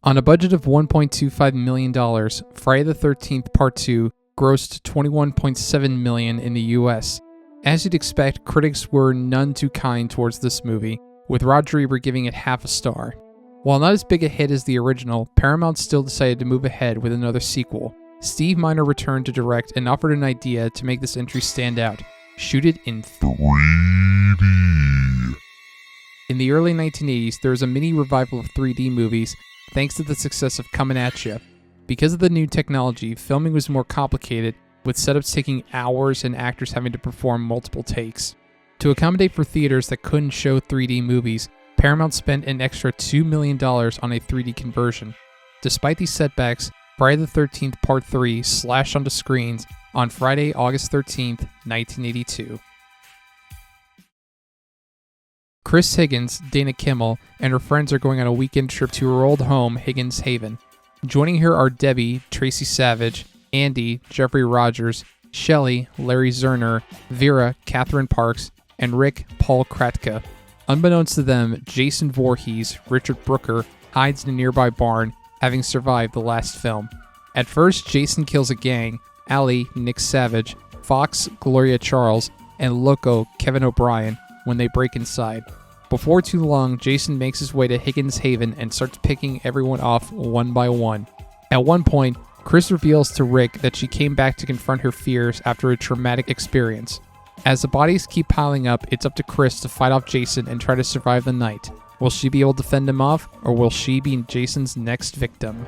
On a budget of $1.25 million, Friday the 13th Part 2 grossed $21.7 million in the US. As you'd expect, critics were none too kind towards this movie, with Roger Ebert giving it half a star. While not as big a hit as the original, Paramount still decided to move ahead with another sequel. Steve Miner returned to direct and offered an idea to make this entry stand out: shoot it in 3D. In the early 1980s, there was a mini revival of 3D movies thanks to the success of Comin' At Ya. Because of the new technology, filming was more complicated, with setups taking hours and actors having to perform multiple takes. To accommodate for theaters that couldn't show 3D movies, Paramount spent an extra $2 million on a 3D conversion. Despite these setbacks, Friday the 13th Part 3 slashed onto screens on Friday, August 13th, 1982. Chris Higgins, Dana Kimmel, and her friends are going on a weekend trip to her old home, Higgins Haven. Joining her are Debbie, Tracy Savage, Andy, Jeffrey Rogers, Shelley, Larry Zerner, Vera, Catherine Parks, and Rick, Paul Kratka. Unbeknownst to them, Jason Voorhees, Richard Brooker, hides in a nearby barn, having survived the last film. At first, Jason kills a gang: Allie, Nick Savage, Fox, Gloria Charles, and Loco, Kevin O'Brien, when they break inside. Before too long, Jason makes his way to Higgins Haven and starts picking everyone off one by one. At one point, Chris reveals to Rick that she came back to confront her fears after a traumatic experience. As the bodies keep piling up, it's up to Chris to fight off Jason and try to survive the night. Will she be able to fend him off, or will she be Jason's next victim?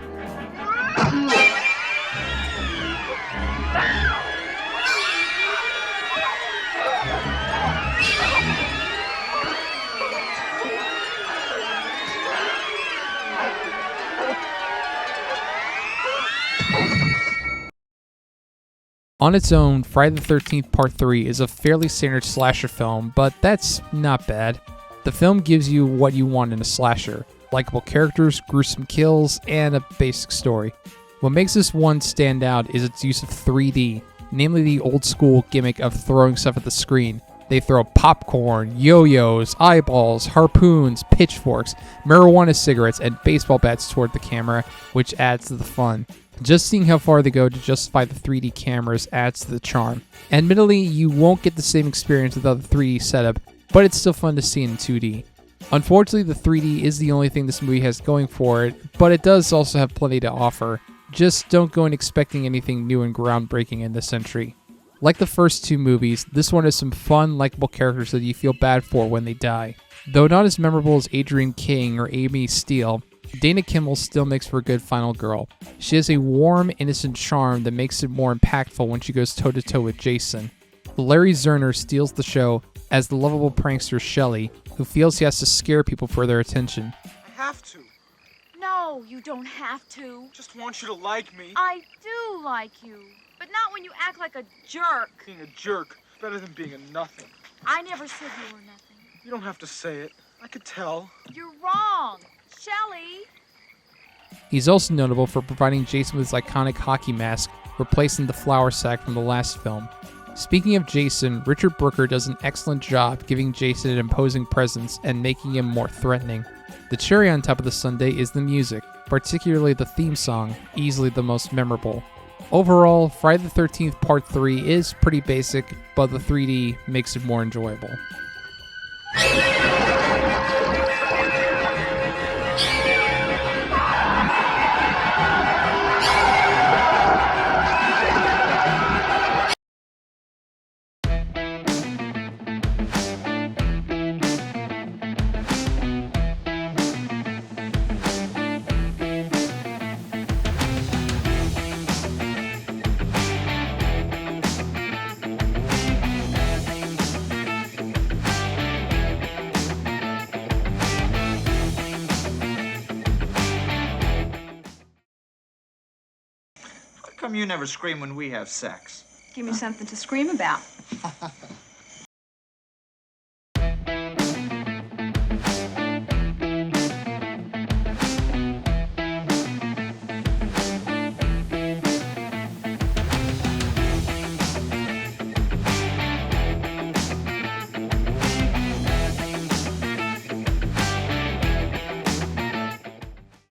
On its own, Friday the 13th Part 3 is a fairly standard slasher film, but that's not bad. The film gives you what you want in a slasher: likable characters, gruesome kills, and a basic story. What makes this one stand out is its use of 3D, namely the old school gimmick of throwing stuff at the screen. They throw popcorn, yo-yos, eyeballs, harpoons, pitchforks, marijuana cigarettes, and baseball bats toward the camera, which adds to the fun. Just seeing how far they go to justify the 3D cameras adds to the charm. Admittedly, you won't get the same experience without the 3D setup, but it's still fun to see in 2D. Unfortunately, the 3D is the only thing this movie has going for it, but it does also have plenty to offer. Just don't go in expecting anything new and groundbreaking in this entry. Like the first two movies, this one has some fun, likable characters that you feel bad for when they die. Though not as memorable as Adrienne King or Amy Steele, Dana Kimmel still makes for a good final girl. She has a warm, innocent charm that makes it more impactful when she goes toe-to-toe with Jason. Larry Zerner steals the show as the lovable prankster Shelley, who feels he has to scare people for their attention. I have to. No, you don't have to. Just want you to like me. I do like you, but not when you act like a jerk. Being a jerk is better than being a nothing. I never said you were nothing. You don't have to say it. I could tell. You're wrong. Shelley! He's also notable for providing Jason with his iconic hockey mask, replacing the flour sack from the last film. Speaking of Jason, Richard Brooker does an excellent job giving Jason an imposing presence and making him more threatening. The cherry on top of the sundae is the music, particularly the theme song, easily the most memorable. Overall, Friday the 13th Part 3 is pretty basic, but the 3D makes it more enjoyable. How come you never scream when we have sex? Give me something to scream about.